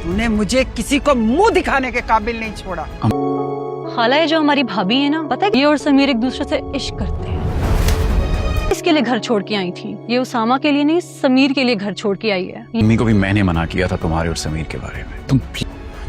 तूने मुझे किसी को मुंह दिखाने के काबिल नहीं छोड़ा। खाला ये जो हमारी भाभी है ना, पता है ये और समीर एक दूसरे से इश्क करते हैं। इसके लिए घर छोड़ के आई थी, ये उसामा के लिए नहीं समीर के लिए घर छोड़ के आई है। मम्मी को भी मैंने मना किया था तुम्हारे और समीर के बारे में। तुम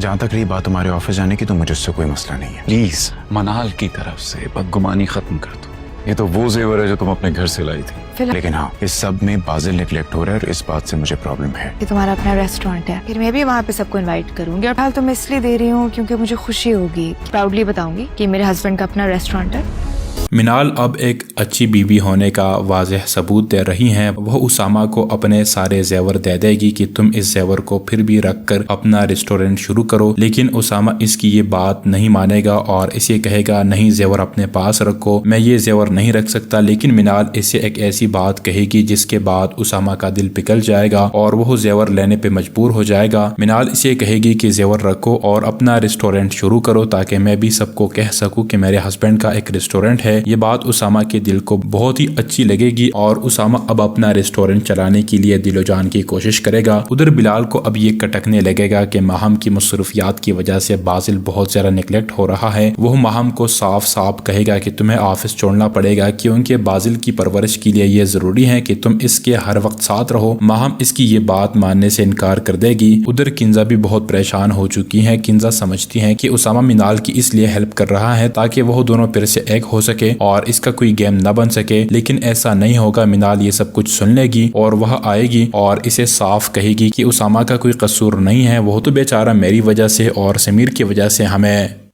जहाँ तक रही बात तुम्हारे ऑफिस जाने की, तो मुझे उससे कोई मसला नहीं है। प्लीज मनाल की तरफ से बदगुमानी खत्म कर दो। ये तो वो जेवर है जो तुम अपने घर से लाई थी। लेकिन हाँ, इस सब में बाजिल नेगलेक्ट हो रहा है और इस बात से मुझे प्रॉब्लम है। ये तुम्हारा अपना रेस्टोरेंट है, फिर मैं भी वहाँ पे सबको इनवाइट करूंगी। और फिलहाल तो मैं इसलिए दे रही हूँ क्योंकि मुझे खुशी होगी, प्राउडली बताऊंगी कि मेरे हस्बैंड का अपना रेस्टोरेंट है। मिनाल अब एक अच्छी बीवी होने का वाज़ेह सबूत दे रही हैं। वह उसामा को अपने सारे जेवर दे देगी कि तुम इस जेवर को फिर भी रख कर अपना रेस्टोरेंट शुरू करो, लेकिन उसामा इसकी ये बात नहीं मानेगा और इसे कहेगा नहीं जेवर अपने पास रखो, मैं ये जेवर नहीं रख सकता। लेकिन मिनाल इसे एक ऐसी बात कहेगी जिसके बाद उसामा का दिल पिघल जाएगा और वह जेवर लेने पे मजबूर हो जाएगा। मिनाल इसे कहेगी कि जेवर रखो और अपना रेस्टोरेंट शुरू करो ताकि मैं भी सबको कह सकूं कि मेरे हस्बैंड का एक रेस्टोरेंट है। ये बात उसामा के दिल को बहुत ही अच्छी लगेगी और उसामा अब अपना रेस्टोरेंट चलाने के लिए दिलो जान की कोशिश करेगा। उधर बिलाल को अब ये कटकने लगेगा कि माहम की मसरूफियात की वजह से बाजिल बहुत ज्यादा निगलेक्ट हो रहा है। वह माहम को साफ साफ कहेगा कि तुम्हें ऑफिस छोड़ना पड़ेगा क्योंकि बाजिल की परवरिश के लिए ये जरूरी है कि तुम इसके हर वक्त साथ रहो। माहम इसकी ये बात मानने से इनकार कर देगी। उधर किंजा भी बहुत परेशान हो चुकी है। किंजा समझती है कि उसामा मिनाल की इसलिए हेल्प कर रहा है ताकि वह दोनों फिर से एक हो सके और इसका कोई गेम न बन सके, लेकिन ऐसा नहीं होगा। मिनाल ये सब कुछ सुन लेगी और वह आएगी और इसे साफ कहेगी कि उसामा का कोई कसूर नहीं है, वो तो बेचारा मेरी वजह से और समीर की वजह से हमें